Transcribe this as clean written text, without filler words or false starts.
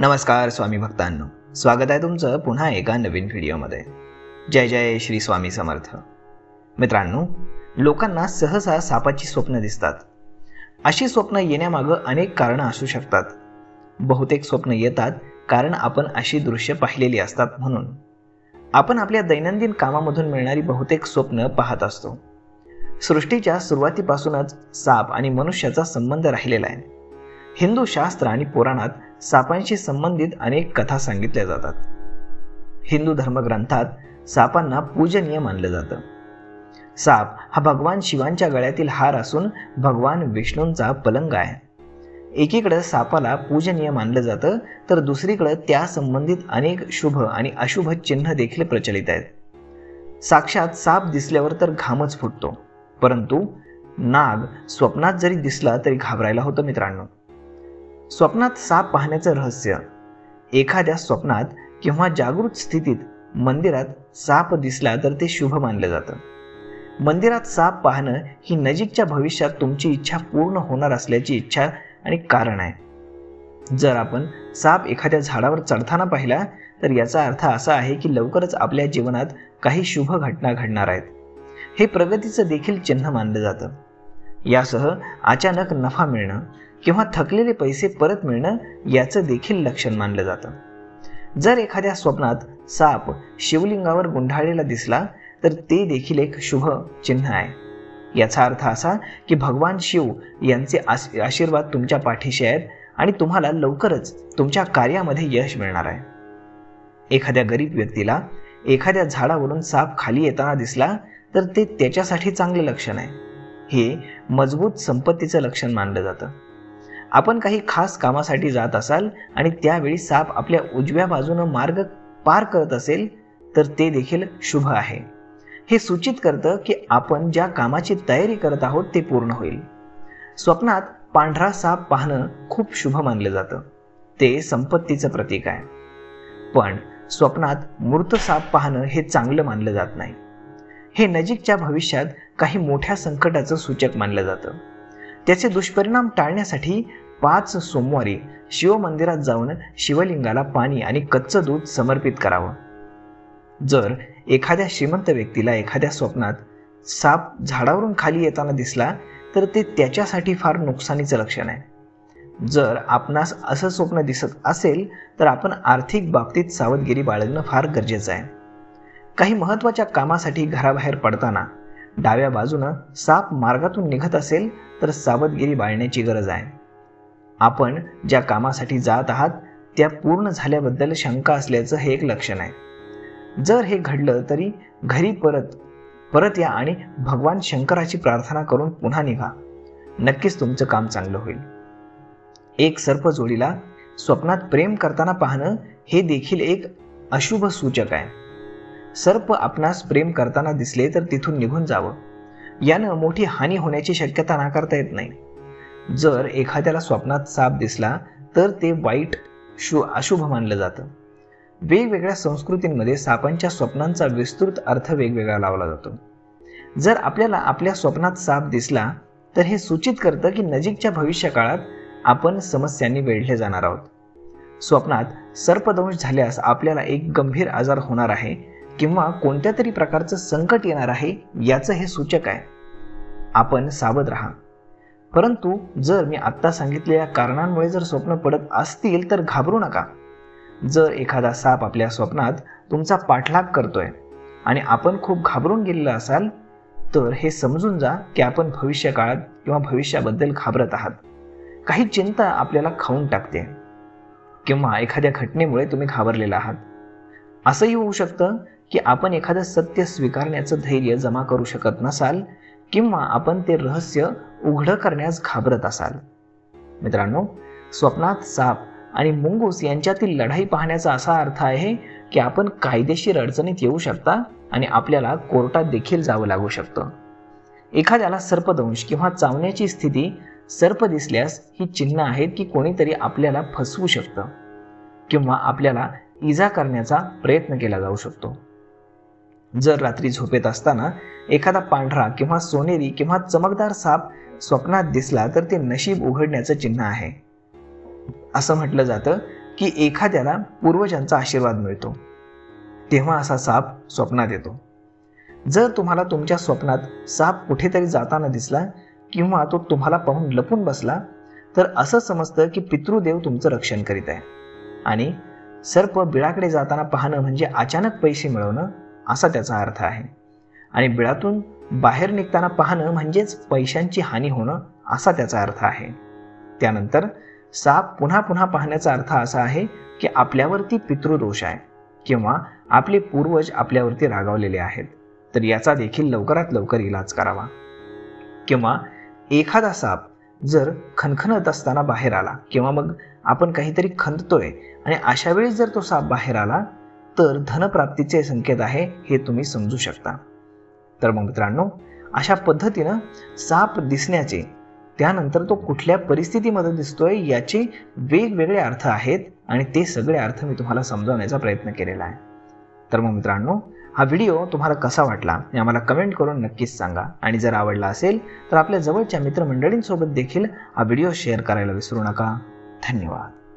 नमस्कार स्वामी भक्तांनो, स्वागत आहे तुमचं पुन्हा एका नवीन व्हिडिओमध्ये। जय जय श्री स्वामी समर्थ। मित्रांनो, लोकांना सहसा सापाची स्वप्न दिसतात। अशी स्वप्न येण्यामागं अनेक कारणं असू शकतात। बहुतेक स्वप्न येतात कारण आपण अशी दृश्य पाहिलेली असतात म्हणून। आपण आपल्या दैनंदिन कामामधून मिळणारी बहुतेक स्वप्न पाहत असतो। सृष्टीच्या सुरुवातीपासूनच साप आणि मनुष्याचा संबंध राहिलेला आहे। हिंदू शास्त्र आणि पुराणात सापांशी संबंधित अनेक कथा सांगितल्या जातात। हिंदू धर्मग्रंथात सापांना पूजनीय मानलं जातं। साप हा भगवान शिवांच्या गळ्यातील हार असून भगवान विष्णूंचा पलंग आहे। एकीकडे सापाला पूजनीय मानलं जातं तर दुसरीकडे त्या संबंधित अनेक शुभ आणि अशुभ चिन्ह देखील प्रचलित आहेत। साक्षात साप दिसल्यावर तर घामच फुटतो, परंतु नाग स्वप्नात जरी दिसला तरी घाबरायला होतं। मित्रांनो, स्वप्नात साप पाहण्याचं रहस्य। एखाद्या स्वप्नात किंवा जागृत स्थितीत मंदिरात साप दिसला तर ते शुभ मानलं जातं। मंदिरात साप पाहणं ही नजीकच्या भविष्यात तुमची इच्छा पूर्ण होणार असल्याची इच्छा आणि कारण आहे। जर आपण साप एखाद्या झाडावर चढताना पाहिला तर याचा अर्थ असा आहे की लवकरच आपल्या जीवनात काही शुभ घटना घडणार आहेत। हे प्रगतीचं देखील चिन्ह मानलं जातं। यासह अचानक नफा मिळणं किंवा थकलेले पैसे परत मिळणं याचं देखील लक्षण मानलं जातं। जर एखाद्या स्वप्नात साप शिवलिंगावर गुंडाळलेला दिसला तर ते देखील एक शुभ चिन्ह आहे। याचा अर्थ असा की भगवान शिव यांचे आशीर्वाद तुमच्या पाठीशी आहेत आणि तुम्हाला लवकरच तुमच्या कार्यामध्ये यश मिळणार आहे। एखाद्या गरीब व्यक्तीला एखाद्या झाडावरून साप खाली येताना दिसला तर ते त्याच्यासाठी चांगलं लक्षण आहे। हे मजबूत संपत्तीचं लक्षण मानलं जातं। आपण काही खास कामासाठी जात असाल आणि त्यावेळी साप आपल्या उजव्या बाजूने मार्ग पार करत असेल तर ते देखील शुभ आहे। हे सूचित करतं की आपण ज्या कामाची तयारी करत आहोत ते पूर्ण होईल। स्वप्नात पांढरा साप पाहणं खूप शुभ मानलं जातं। ते संपत्तीचं प्रतीक आहे। पण स्वप्नात मृत साप पाहणं हे चांगलं मानलं जात नाही। हे नजीकच्या भविष्यात काही मोठ्या संकटाचं सूचक मानलं जातं। त्याचे दुष्परिणाम टाळण्यासाठी 5 सोमवारी शिव मंदिरात जाऊन शिवलिंगाला पाणी आणि कच्चं दूध समर्पित करावं। जर एखाद्या श्रीमंत व्यक्तीला एखाद्या स्वप्नात साप झाडावरून खाली येताना दिसला तर ते त्याच्यासाठी फार नुकसानीचं लक्षण आहे। जर आपणास असं स्वप्न दिसत असेल तर आपण आर्थिक बाबतीत सावधगिरी बाळगणं फार गरजेचं आहे। काही महत्त्वाच्या कामासाठी घराबाहेर पडताना डाव्या बाजूनं साप मार्गातून निघत असेल तर सावधगिरी बाळगण्याची गरज आहे। आपण ज्या कामासाठी जात आहात त्या पूर्ण झाल्याबद्दल शंका असल्याचं हे एक लक्षण आहे। जर हे घडलं तरी घरी परत या आणि भगवान शंकराची प्रार्थना करून पुन्हा निघा। नक्कीच तुमचं काम चांगलं होईल। एक सर्प जोडीला स्वप्नात प्रेम करताना पाहणं हे देखील एक अशुभ सूचक आहे। सर्प आपणास प्रेम करताना दिसले तर तिथून निघून जावं। यानं मोठी हानी होण्याची शक्यता नाकारता येत नाही। जर एखाद्याला स्वप्नात साप दिसला तर ते वाईट अशुभ मानलं जातं। वेगवेगळ्या संस्कृतींमध्ये सापांच्या स्वप्नांचा विस्तृत अर्थ वेगवेगळा लावला जातो। जर आपल्याला आपल्या स्वप्नात साप दिसला तर हे सूचित करतं की नजीकच्या भविष्यकाळात आपण समस्यांनी वेढले जाणार आहोत। स्वप्नात सर्पदंश झाल्यास आपल्याला एक गंभीर आजार होणार आहे किंवा कोणत्या तरी प्रकारचं संकट येणार आहे याचं हे सूचक आहे। आपण सावध राहा। परंतु जर मी आत्ता सांगितलेल्या कारणांमुळे जर स्वप्न पडत असतील तर घाबरू नका। जर एखादा साप आपल्या स्वप्नात तुमचा पाठलाग करतोय आणि आपण खूप घाबरून गेलेला असाल तर हे समजून जा की आपण भविष्यकाळात किंवा भविष्याबद्दल घाबरत आहात। काही चिंता आपल्याला खाऊन टाकते किंवा एखाद्या घटनेमुळे तुम्ही घाबरलेला आहात। असंही होऊ शकतं की आपण एखादं सत्य स्वीकारण्याचं धैर्य जमा करू शकत नसाल किंवा आपण ते रहस्य उघड करण्यास घाबरत असाल। मित्रांनो, स्वप्नात साप आणि मुंगूस यांच्यातील लढाई पाहण्याचा असा अर्थ आहे की आपण कायदेशीर अडचणीत येऊ शकता आणि आपल्याला कोर्टात देखील जावं लागू शकतं। एखाद्याला सर्पदंश किंवा चावण्याची स्थिती सर्प दिसल्यास ही चिन्ह आहेत की कोणीतरी आपल्याला फसवू शकतं किंवा आपल्याला इजा करण्याचा प्रयत्न केला जाऊ शकतो। जर रात्री झोपेत असताना एखादा पांढरा किंवा सोनेरी किंवा चमकदार साप स्वप्नात दिसला तर ते नशीब उघडण्याचं चिन्ह आहे। असं म्हटलं जातं की एखाद्याला पूर्वजांचा आशीर्वाद मिळतो, तेव्हा असा साप स्वप्नात येतो. जर तुम्हाला तुमच्या स्वप्नात साप कुठेतरी जाताना दिसला किंवा तो तुम्हाला पाहून लपून बसला तर असं समजतं की पितृदेव तुमचं रक्षण करीत आहे. आणि सर्प बिळाकडे जाताना पाहणं म्हणजे अचानक पैसे मिळवणं असा त्याचा अर्थ आहे. आणि बिळातून बाहेर निघताना पाहणं म्हणजेच पैशांची हानी होणं असा त्याचा अर्थ आहे. त्यानंतर साप पुन्हा पुन्हा पाहण्याचा अर्थ असा आहे की आपल्यावरती पितृदोष आहे किंवा आपले पूर्वज आपल्यावरती रागावलेले आहेत, तर याचा देखील लवकरात लवकर इलाज करावा. किंवा एखादा साप जर खणखणत असताना बाहेर आला किंवा मग आपण काहीतरी खंदतोय आणि अशा वेळी जर तो साप बाहेर आला तर धनप्राप्तीचे संकेत आहे हे तुम्ही समजू शकता. तर मग मित्रांनो, अशा पद्धतीनं साप दिसण्याचे, त्यानंतर तो कुठल्या परिस्थितीमध्ये दिसतोय याचे वेगवेगळे अर्थ आहेत आणि ते सगळे अर्थ मी तुम्हाला समजावण्याचा प्रयत्न केलेला आहे. तर मग मित्रांनो, हा व्हिडिओ तुम्हाला कसा वाटला हे आम्हाला कमेंट करून नक्कीच सांगा. आणि जर आवडला असेल तर आपल्या जवळच्या मित्रमंडळींसोबत देखील हा व्हिडिओ शेअर करायला विसरू नका. धन्यवाद.